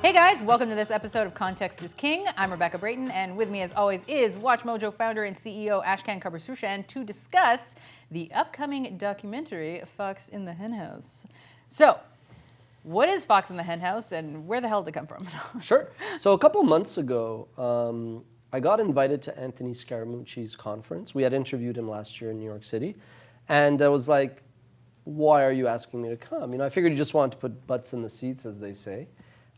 Hey guys, welcome to this episode of Context is King. I'm Rebecca Brayton, and with me as always is WatchMojo founder and CEO Ashkan Karbasfrooshan to discuss the upcoming documentary, Fox in the Henhouse. So, what is Fox in the Henhouse and where the hell did it come from? Sure. So a couple months ago, I got invited to Anthony Scaramucci's conference. We had interviewed him last year in New York City. And I was like, why are you asking me to come? You know, I figured you just wanted to put butts in the seats, as they say.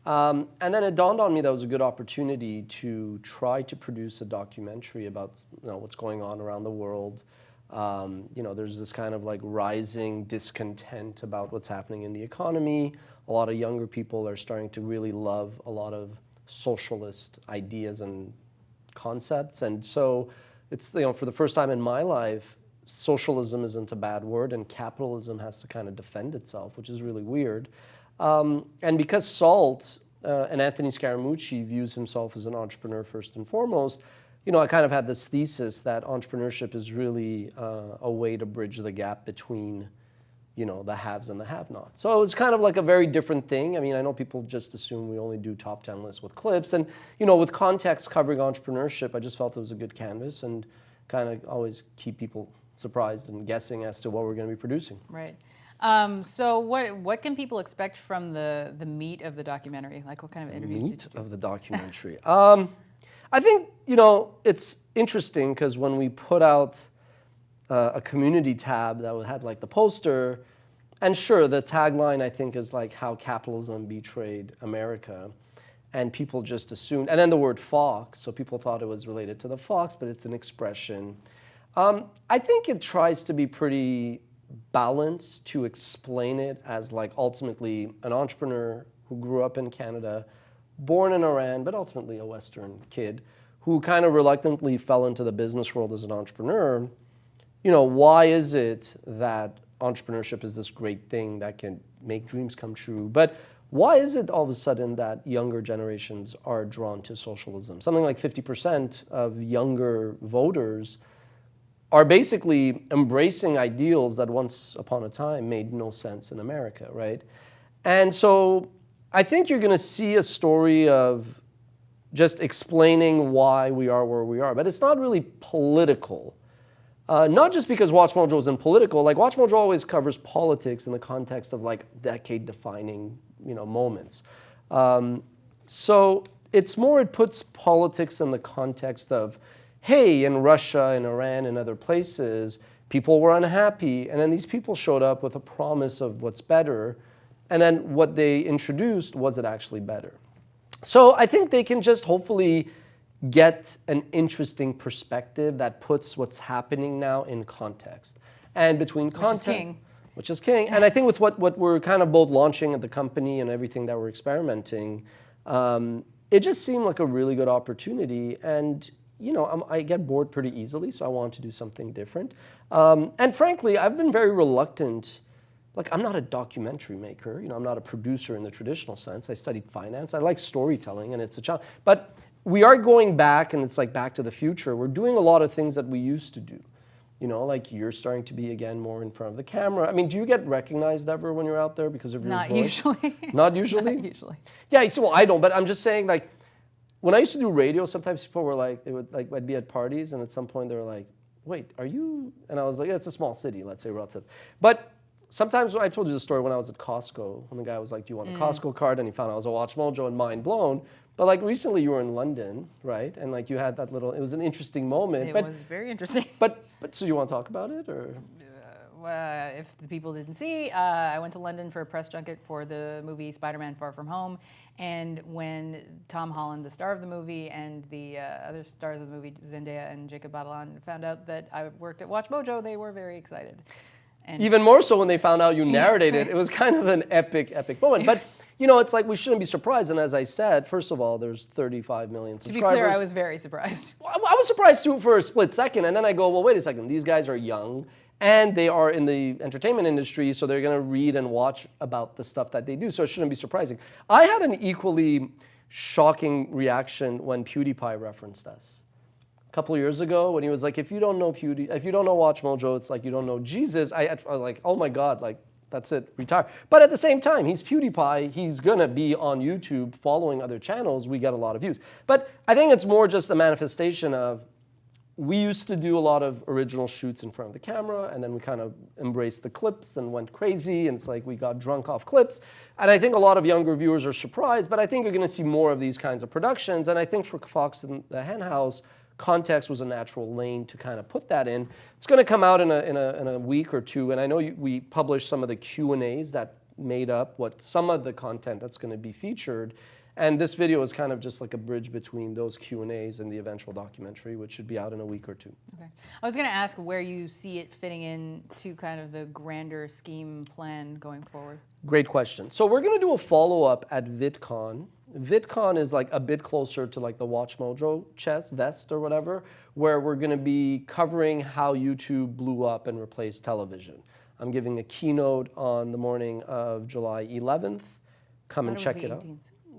And then it dawned on me that was a good opportunity to try to produce a documentary about what's going on around the world. There's this kind of like rising discontent about what's happening in the economy. A lot of younger people are starting to really love a lot of socialist ideas and concepts. And so it's, for the first time in my life, socialism isn't a bad word and capitalism has to kind of defend itself, which is really weird. And because Salt and Anthony Scaramucci views himself as an entrepreneur first and foremost, I kind of had this thesis that entrepreneurship is really a way to bridge the gap between, the haves and the have-nots. So it was kind of like a very different thing. I mean, I know people just assume we only do top 10 lists with clips. And, with context covering entrepreneurship, I just felt it was a good canvas and kind of always keep people surprised and guessing as to what we're going to be producing. Right. So what can people expect from the meat of the documentary? Like what kind of interviews Meat did you do? of the documentary. I think, it's interesting because when we put out a community tab that had like the poster, and sure, the tagline I think is like how capitalism betrayed America. And people just assumed, and then the word Fox, so people thought it was related to the fox, but it's an expression. I think it tries to be pretty balanced to explain it as like ultimately an entrepreneur who grew up in Canada, born in Iran, but ultimately a Western kid who kind of reluctantly fell into the business world as an entrepreneur. Why is it that entrepreneurship is this great thing that can make dreams come true? But why is it all of a sudden that younger generations are drawn to socialism? Something like 50% of younger voters are basically embracing ideals that once upon a time made no sense in America, right? And so I think you're going to see a story of just explaining why we are where we are. But it's not really political. Not just because WatchMojo isn't political. Like WatchMojo always covers politics in the context of like decade-defining, moments. So it's more, it puts politics in the context of, hey, in Russia, in Iran, and other places, people were unhappy, and then these people showed up with a promise of what's better, and then what they introduced, was it actually better? So I think they can just hopefully get an interesting perspective that puts what's happening now in context. And between content, which is king. And I think with what we're kind of both launching at the company and everything that we're experimenting, it just seemed like a really good opportunity. And I get bored pretty easily, so I wanted to do something different. And frankly, I've been very reluctant. Like, I'm not a documentary maker. I'm not a producer in the traditional sense. I studied finance. I like storytelling, and it's a challenge. But we are going back, and it's like Back to the Future. We're doing a lot of things that we used to do. Like you're starting to be, again, more in front of the camera. I mean, do you get recognized ever when you're out there because of your voice? Not usually. Not usually? Not usually. Yeah, well, I don't, but I'm just saying, like, when I used to do radio, sometimes people were like, I'd be at parties, and at some point they were like, wait, are you? And I was like, yeah, it's a small city, let's say, relative. But sometimes, I told you the story when I was at Costco, when the guy was like, do you want a Costco card? And he found out I was a WatchMojo and mind blown. But like recently you were in London, right? And like you had that little, it was an interesting moment. It was very interesting. But so you want to talk about it, or? If the people didn't see, I went to London for a press junket for the movie Spider-Man Far From Home. And when Tom Holland, the star of the movie, and the other stars of the movie, Zendaya and Jacob Batalon, found out that I worked at WatchMojo, they were very excited. And even more so when they found out you narrated. It was kind of an epic moment. But it's like we shouldn't be surprised. And as I said, first of all, there's 35 million subscribers. To be clear, I was very surprised. I was surprised too for a split second. And then I go, well, wait a second. These guys are young. And they are in the entertainment industry, so they're going to read and watch about the stuff that they do. So it shouldn't be surprising. I had an equally shocking reaction when PewDiePie referenced us. A couple of years ago, when he was like, if you don't know WatchMojo, it's like you don't know Jesus. I was like, oh my God, like That's it, retire. But at the same time, he's PewDiePie. He's going to be on YouTube following other channels. We get a lot of views. But I think it's more just a manifestation of, we used to do a lot of original shoots in front of the camera, and then we kind of embraced the clips and went crazy, and it's like we got drunk off clips. And I think a lot of younger viewers are surprised, but I think you're going to see more of these kinds of productions. And I think for Fox and the Henhouse, context was a natural lane to kind of put that in. It's going to come out in a week or two, and I know we published some of the Q&As that made up what some of the content that's going to be featured. And this video is kind of just like a bridge between those Q&As and the eventual documentary, which should be out in a week or two. Okay. I was going to ask where you see it fitting in to kind of the grander scheme plan going forward. Great question. So we're going to do a follow-up at VidCon. VidCon is like a bit closer to like the WatchMojo vest or whatever, where we're going to be covering how YouTube blew up and replaced television. I'm giving a keynote on the morning of July 11th. Come and check it out.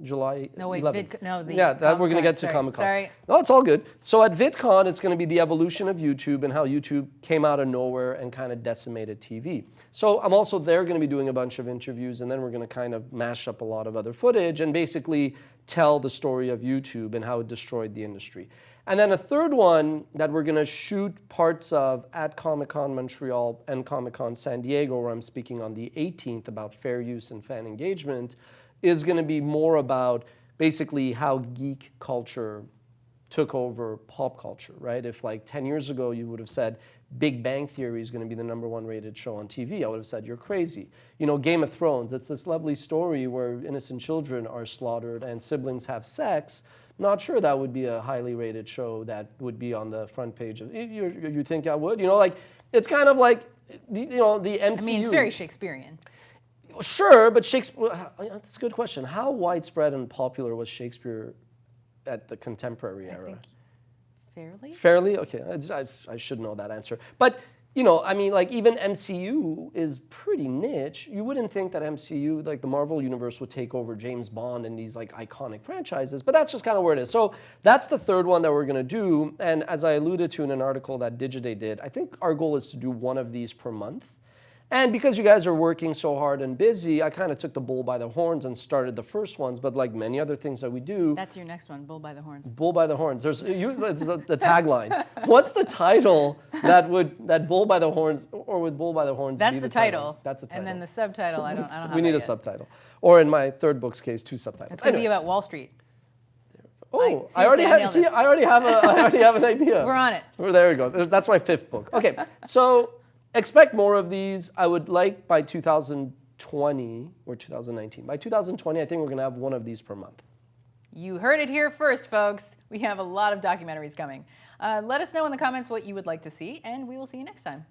July 11th. Yeah, that we're going to get to Comic-Con. Sorry. No, it's all good. So at VidCon, it's going to be the evolution of YouTube and how YouTube came out of nowhere and kind of decimated TV. So I'm also there going to be doing a bunch of interviews, and then we're going to kind of mash up a lot of other footage and basically tell the story of YouTube and how it destroyed the industry. And then a third one that we're going to shoot parts of at Comic-Con Montreal and Comic-Con San Diego, where I'm speaking on the 18th about fair use and fan engagement, is going to be more about basically how geek culture took over pop culture, right? If like 10 years ago you would have said Big Bang Theory is going to be the #1 rated show on TV, I would have said you're crazy. You know, Game of Thrones, it's this lovely story where innocent children are slaughtered and siblings have sex. Not sure that would be a highly rated show that would be on the front page of, you think I would? You know, like, it's kind of like, the MCU. I mean, it's very Shakespearean. Sure, but Shakespeare, that's a good question. How widespread and popular was Shakespeare at the contemporary era? I think fairly. Fairly? Okay, I should know that answer. But, you know, I mean, like, even MCU is pretty niche. You wouldn't think that MCU, like the Marvel Universe, would take over James Bond and these, like, iconic franchises, but that's just kind of where it is. So that's the third one that we're going to do, and as I alluded to in an article that Digiday did, I think our goal is to do one of these per month. And because you guys are working so hard and busy, I kind of took the bull by the horns and started the first ones, but like many other things that we do. That's your next one, bull by the horns. Bull by the horns. There's the tagline. What's the title that bull by the horns, or would bull by the horns That's be the title. That's the title. And then the subtitle, I don't have We need that a yet. subtitle. Or in my third book's case, 2 subtitles. It's going to be about Wall Street. Oh, I already have an idea. We're on it. There we go. That's my 5th book. Okay, so expect more of these. I would like by 2020 or 2019. By 2020, I think we're going to have one of these per month. You heard it here first, folks. We have a lot of documentaries coming. Let us know in the comments what you would like to see, and we will see you next time.